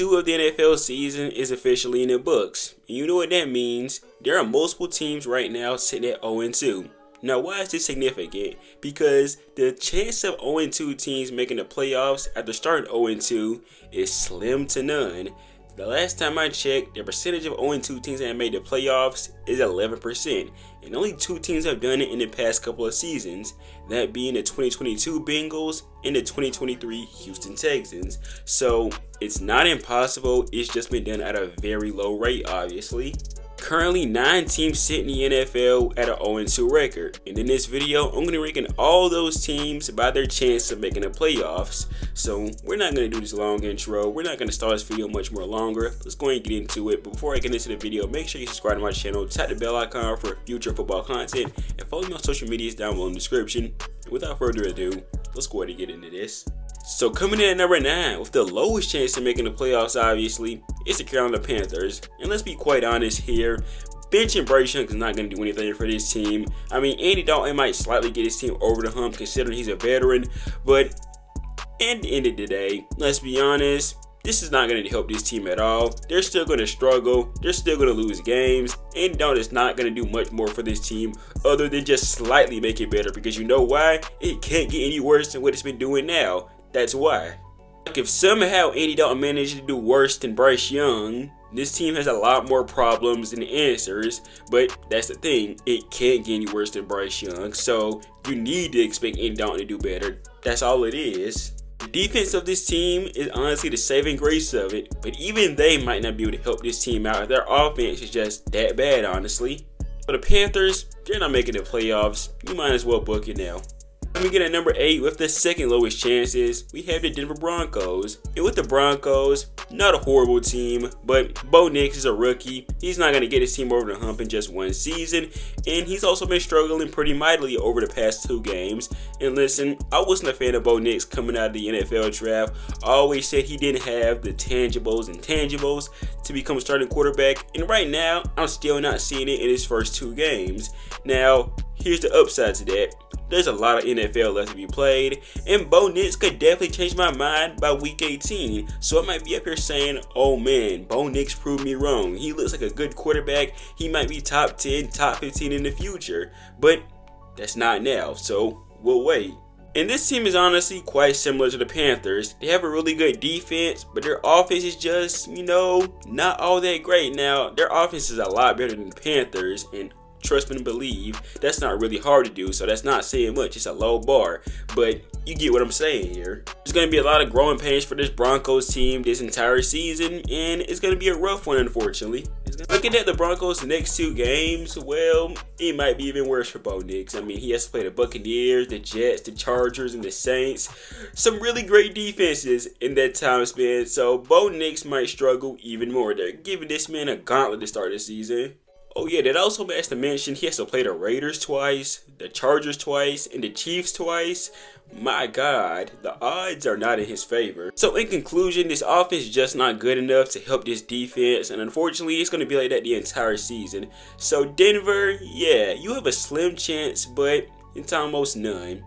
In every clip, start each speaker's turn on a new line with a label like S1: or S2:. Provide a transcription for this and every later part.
S1: 2 of the NFL season is officially in the books. And you know what that means? There are multiple teams right now sitting at 0-2. Now, why is this significant? Because the chance of 0-2 teams making the playoffs after starting 0-2 is slim to none. The last time I checked, the percentage of 0-2 teams that have made the playoffs is 11%, and only 2 teams have done it in the past couple of seasons, that being the 2022 Bengals and the 2023 Houston Texans. So it's not impossible, it's just been done at a very low rate, obviously. Currently, 9 teams sit in the NFL at an 0-2 record, and in this video, I'm going to rank all those teams by their chance of making the playoffs. So we're not going to do this long intro, we're not going to start this video much more longer, let's go ahead and get into it. But before I get into the video, make sure you subscribe to my channel, tap the bell icon for future football content, and follow me on social medias down below in the description. And without further ado, let's go ahead and get into this. So coming in at number 9 with the lowest chance of making the playoffs, obviously, it's the Carolina Panthers. And let's be quite honest here, benching Bryce Young is not going to do anything for this team. I mean, Andy Dalton might slightly get his team over the hump considering he's a veteran, but at the end of the day, let's be honest, this is not going to help this team at all. They're still going to struggle. They're still going to lose games. Andy Dalton is not going to do much more for this team other than just slightly make it better, because you know why? It can't get any worse than what it's been doing now. That's why. Like, if somehow Andy Dalton managed to do worse than Bryce Young, this team has a lot more problems than answers. But that's the thing, it can't get any worse than Bryce Young. So you need to expect Andy Dalton to do better. That's all it is. The defense of this team is honestly the saving grace of it, but even they might not be able to help this team out. Their offense is just that bad, honestly. For the Panthers, they're not making the playoffs. You might as well book it now. Let me get at number 8 with the second lowest chances. We have the Denver Broncos. And with the Broncos, not a horrible team, but Bo Nix is a rookie. He's not going to get his team over the hump in just one season. And he's also been struggling pretty mightily over the past 2 games. And listen, I wasn't a fan of Bo Nix coming out of the NFL draft. I always said he didn't have the tangibles and intangibles to become a starting quarterback. And right now, I'm still not seeing it in his first 2 games. Now, here's the upside to that. There's a lot of NFL left to be played, and Bo Nix could definitely change my mind by week 18. So I might be up here saying, oh man, Bo Nix proved me wrong. He looks like a good quarterback. He might be top 10, top 15 in the future, but that's not now, so we'll wait. And this team is honestly quite similar to the Panthers. They have a really good defense, but their offense is just, not all that great. Now, their offense is a lot better than the Panthers, and trust me and believe, that's not really hard to do, so that's not saying much. It's a low bar, but you get what I'm saying here. There's going to be a lot of growing pains for this Broncos team this entire season, and it's going to be a rough one, unfortunately. Looking at the Broncos' next 2 games, well, it might be even worse for Bo Nix. I mean, he has to play the Buccaneers, the Jets, the Chargers, and the Saints. Some really great defenses in that time span, so Bo Nix might struggle even more. They're giving this man a gauntlet to start the season. Oh yeah, that also has to mention he has to play the Raiders twice, the Chargers twice, and the Chiefs twice. My God, the odds are not in his favor. So in conclusion, this offense is just not good enough to help this defense, and unfortunately it's going to be like that the entire season. So Denver, yeah, you have a slim chance, but it's almost none.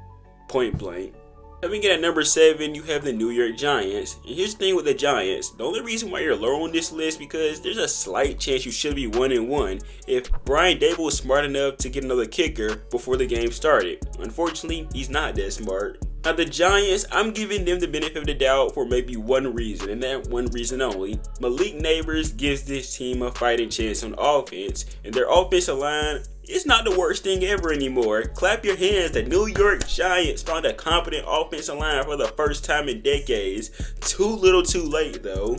S1: Point blank. Coming in at number 7, you have the New York Giants. And here's the thing with the Giants. The only reason why you're low on this list because there's a slight chance you should be 1-1 if Brian Dable was smart enough to get another kicker before the game started. Unfortunately, he's not that smart. Now the Giants, I'm giving them the benefit of the doubt for maybe one reason, and that one reason only. Malik Neighbors gives this team a fighting chance on offense, and their offensive line, it's not the worst thing ever anymore. Clap your hands, the New York Giants found a competent offensive line for the first time in decades. Too little too late though.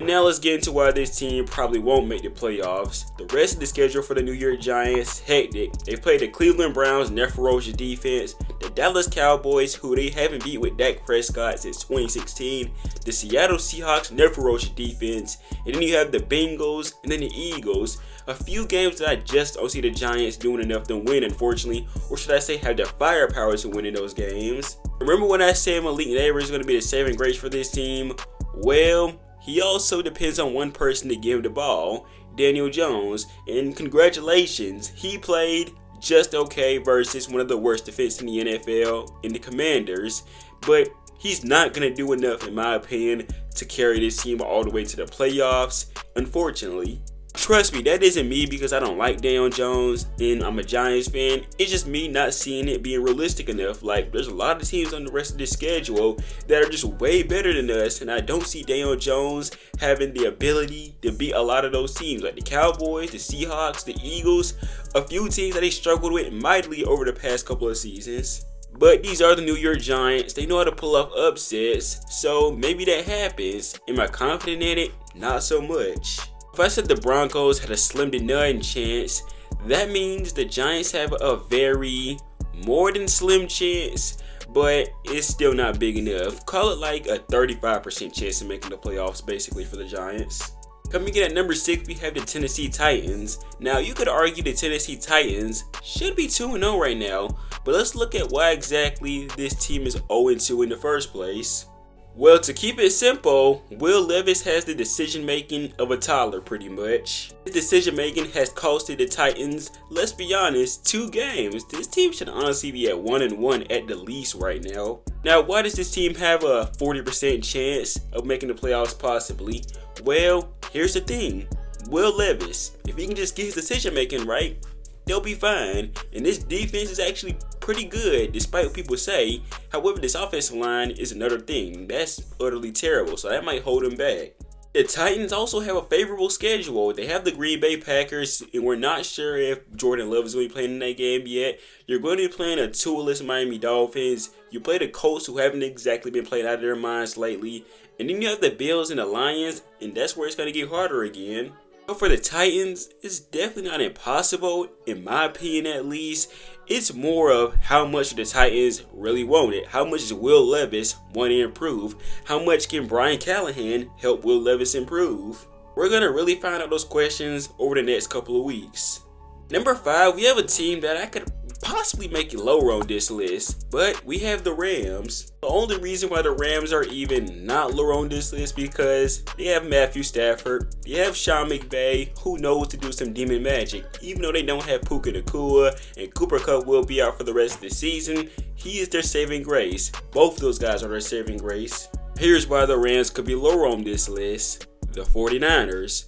S1: Now let's get into why this team probably won't make the playoffs. The rest of the schedule for the New York Giants, hectic. They play the Cleveland Browns and their ferocious defense, the Dallas Cowboys, who they haven't beat with Dak Prescott since 2016, the Seattle Seahawks and their ferocious defense, and then you have the Bengals and then the Eagles. A few games that I just don't see the Giants doing enough to win, unfortunately, or should I say have the firepower to win in those games. Remember when I said Malik Neighbors is going to be the saving grace for this team? Well, he also depends on one person to give him the ball, Daniel Jones, and congratulations, he played just okay versus one of the worst defenses in the NFL in the Commanders, but he's not going to do enough, in my opinion, to carry this team all the way to the playoffs, unfortunately. Trust me, that isn't me because I don't like Daniel Jones and I'm a Giants fan. It's just me not seeing it being realistic enough. Like, there's a lot of teams on the rest of this schedule that are just way better than us, and I don't see Daniel Jones having the ability to beat a lot of those teams, like the Cowboys, the Seahawks, the Eagles, a few teams that he struggled with mightily over the past couple of seasons. But these are the New York Giants. They know how to pull off upsets, so maybe that happens. Am I confident in it? Not so much. If I said the Broncos had a slim to none chance, that means the Giants have a very more than slim chance, but it's still not big enough. Call it like a 35% chance of making the playoffs, basically, for the Giants. Coming in at number 6, we have the Tennessee Titans. Now, you could argue the Tennessee Titans should be 2-0 right now, but let's look at why exactly this team is 0-2 in the first place. Well, to keep it simple, Will Levis has the decision-making of a toddler, pretty much. His decision-making has costed the Titans, let's be honest, 2 games. This team should honestly be at 1-1 at the least right now. Now, why does this team have a 40% chance of making the playoffs possibly? Well, here's the thing. Will Levis, if he can just get his decision-making right, they'll be fine. And this defense is actually pretty good, despite what people say. However, this offensive line is another thing. That's utterly terrible, so that might hold them back. The Titans also have a favorable schedule. They have the Green Bay Packers, and we're not sure if Jordan Love is going to be playing in that game yet. You're going to be playing a tool-less Miami Dolphins. You play the Colts, who haven't exactly been playing out of their minds lately. And then you have the Bills and the Lions, and that's where it's going to get harder again. But for the Titans, it's definitely not impossible, in my opinion at least. It's more of how much the Titans really want it. How much does Will Levis want to improve? How much can Brian Callahan help Will Levis improve? We're going to really find out those questions over the next couple of weeks. Number 5, we have a team that I could possibly make it lower on this list, but we have the Rams. The only reason why the Rams are even not lower on this list because they have Matthew Stafford, they have Sean McVay, who knows to do some demon magic. Even though they don't have Puka Nacua and Cooper Kupp will be out for the rest of the season, he is their saving grace. Both of those guys are their saving grace. Here's why the Rams could be lower on this list. The 49ers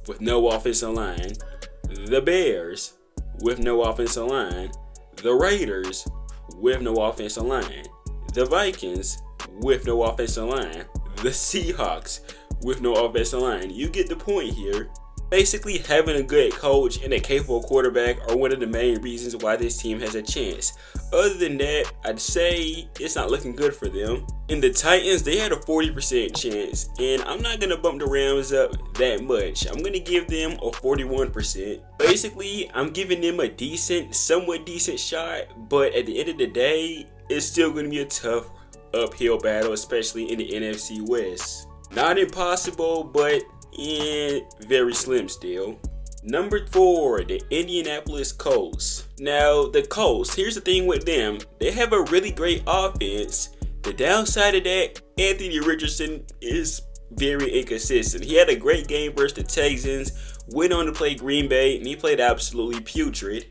S1: with no offensive line, the Bears with no offensive line, the Raiders with no offensive line, the Vikings with no offensive line, the Seahawks with no offensive line. You get the point here. Basically, having a good coach and a capable quarterback are one of the main reasons why this team has a chance. Other than that, I'd say it's not looking good for them. And the Titans, they had a 40% chance, and I'm not going to bump the Rams up that much. I'm going to give them a 41%. Basically, I'm giving them a somewhat decent shot, but at the end of the day, it's still going to be a tough uphill battle, especially in the NFC West. Not impossible, but very slim still. Number 4, the Indianapolis Colts. Now, the Colts, here's the thing with them. They have a really great offense. The downside of that, Anthony Richardson is very inconsistent. He had a great game versus the Texans, went on to play Green Bay, and he played absolutely putrid.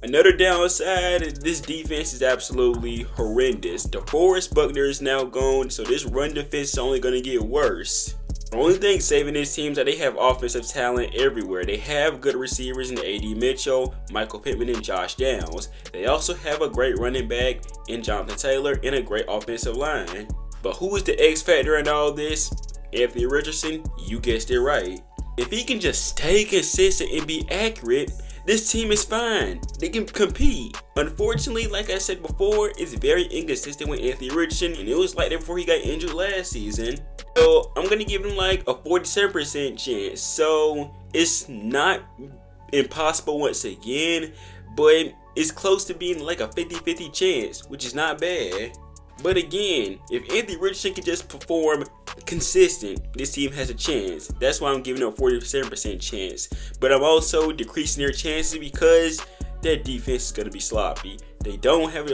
S1: Another downside, this defense is absolutely horrendous. DeForest Buckner is now gone, so this run defense is only going to get worse. The only thing saving this team is that they have offensive talent everywhere. They have good receivers in A.D. Mitchell, Michael Pittman, and Josh Downs. They also have a great running back in Jonathan Taylor and a great offensive line. But who is the X factor in all this? Anthony Richardson? You guessed it right. If he can just stay consistent and be accurate, this team is fine. They can compete. Unfortunately, like I said before, it's very inconsistent with Anthony Richardson, and it was like that before he got injured last season. So I'm going to give him like a 47% chance. So it's not impossible once again, but it's close to being like a 50-50 chance, which is not bad. But again, if Anthony Richardson can just perform consistent, this team has a chance. That's why I'm giving them a 47% chance. But I'm also decreasing their chances because their defense is going to be sloppy. They don't have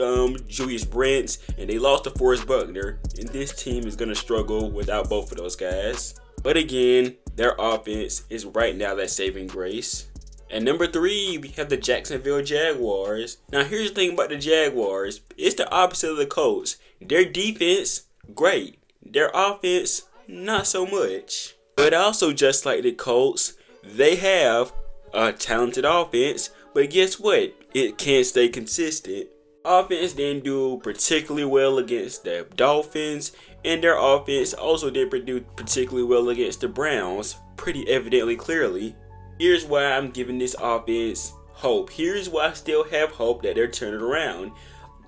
S1: Julius Brents, and they lost to Forrest Buckner. And this team is going to struggle without both of those guys. But again, their offense is right now that saving grace. At number 3, we have the Jacksonville Jaguars. Now, here's the thing about the Jaguars. It's the opposite of the Colts. Their defense, great. Their offense, not so much. But also, just like the Colts, they have a talented offense, but guess what? It can't stay consistent. Offense didn't do particularly well against the Dolphins, and their offense also didn't do particularly well against the Browns, pretty evidently clearly. Here's why I'm giving this offense hope. Here's why I still have hope that they're turning around.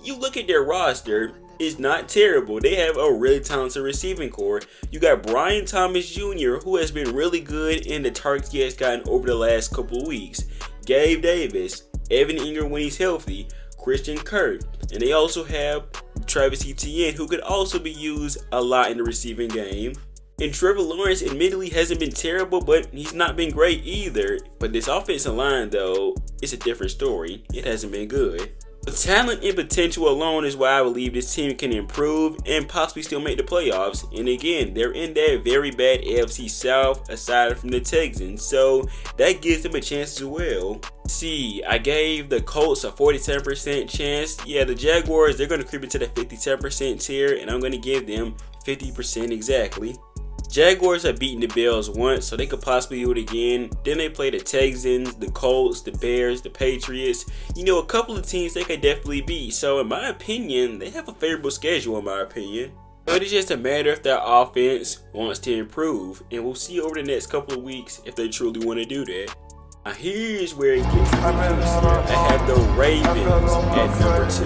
S1: You look at their roster, it's not terrible. They have a really talented receiving core. You got Brian Thomas Jr., who has been really good in the targets he has gotten over the last couple of weeks. Gabe Davis, Evan Ingram when he's healthy, Christian Kirk, and they also have Travis Etienne, who could also be used a lot in the receiving game. And Trevor Lawrence admittedly hasn't been terrible, but he's not been great either. But this offensive line, though, it's a different story. It hasn't been good. The talent and potential alone is why I believe this team can improve and possibly still make the playoffs. And again, they're in that very bad AFC South aside from the Texans, so that gives them a chance as well. See, I gave the Colts a 47% chance. Yeah, the Jaguars, they're going to creep into the 57% tier, and I'm going to give them 50% exactly. Jaguars have beaten the Bills once, so they could possibly do it again. Then they play the Texans, the Colts, the Bears, the Patriots. You know, a couple of teams they could definitely beat. So in my opinion, they have a favorable schedule in my opinion. But it's just a matter if their offense wants to improve. And we'll see over the next couple of weeks if they truly want to do that. Now here's where it gets confusing. I have the Ravens at number 2.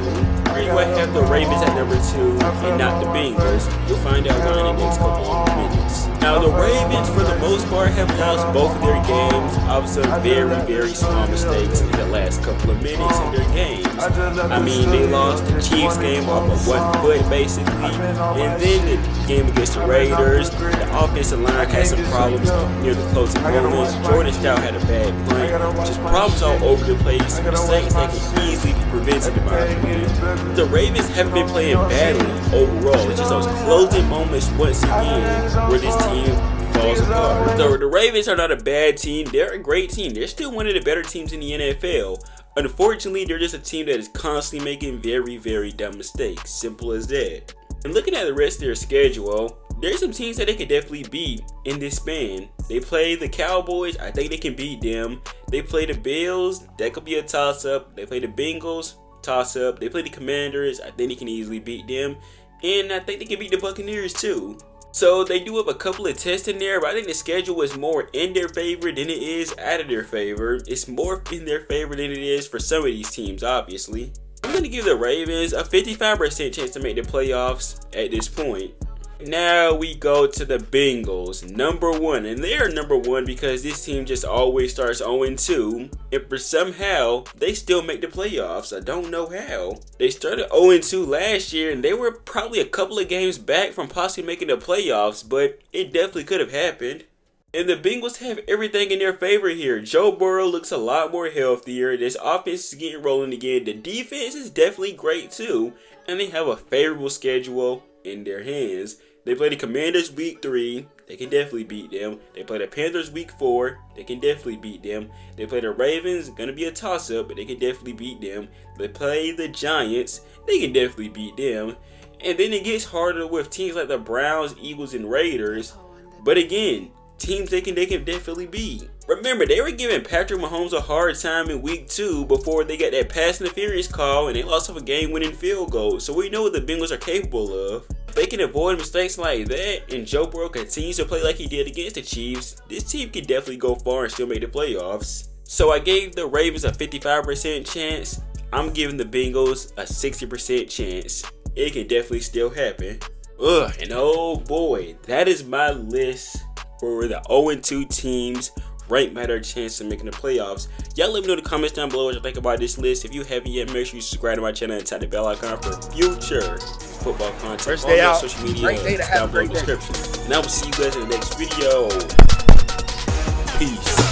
S1: Here's why I have the Ravens at number 2 and not the Bengals. You'll find out why in the next couple of minutes. Now the Ravens, for the most part, have lost both of their games off some very small mistakes in the last couple of minutes in their games. I mean, they lost the Chiefs game off of 1 foot basically, and then the game against the Raiders, the offensive line had some problems near the closing moments. Jordan Stout had a bad punt, just problems all over the place, mistakes that can easily be prevented in my opinion. The Ravens haven't been playing badly overall. It's just those closing moments once again where this team falls apart. So the Ravens are not a bad team. They're a great team. They're still one of the better teams in the NFL. Unfortunately, they're just a team that is constantly making very dumb mistakes. Simple as that. And looking at the rest of their schedule, there's some teams that they could definitely beat in this span. They play the Cowboys. I think they can beat them. They play the Bills. That could be a toss-up. They play the Bengals. Toss-up. They play the Commanders. I think they can easily beat them. And I think they can beat the Buccaneers too. So they do have a couple of tests in there, but I think the schedule is more in their favor than it is out of their favor. It's more in their favor than it is for some of these teams, obviously. I'm going to give the Ravens a 55% chance to make the playoffs at this point. Now we go to the Bengals, number 1. And they are number 1 because this team just always starts 0-2. And for somehow, they still make the playoffs. I don't know how. They started 0-2 last year, and they were probably a couple of games back from possibly making the playoffs. But it definitely could have happened. And the Bengals have everything in their favor here. Joe Burrow looks a lot more healthier. This offense is getting rolling again. The defense is definitely great too. And they have a favorable schedule in their hands. They play the Commanders week 3. They can definitely beat them. They play the Panthers week 4. They can definitely beat them. They play the Ravens. Gonna be a toss-up, but they can definitely beat them. They play the Giants. They can definitely beat them. And then it gets harder with teams like the Browns, Eagles, and Raiders. But again, teams they can definitely beat. Remember, they were giving Patrick Mahomes a hard time in week 2 before they got that pass interference call and they lost off a game-winning field goal. So we know what the Bengals are capable of. If they can avoid mistakes like that and Joe Burrow continues to play like he did against the Chiefs, this team can definitely go far and still make the playoffs. So I gave the Ravens a 55% chance. I'm giving the Bengals a 60% chance. It can definitely still happen. And oh boy, that is my list for the 0-2 teams ranked by their chance of making the playoffs. Y'all let me know in the comments down below what you think about this list. If you haven't yet, make sure you subscribe to my channel and tap the bell icon for future football content.
S2: First day
S1: on
S2: out.
S1: social media
S2: Great day to have
S1: down
S2: a
S1: below in
S2: great
S1: the
S2: day.
S1: description. And I will see you guys in the next video. Peace.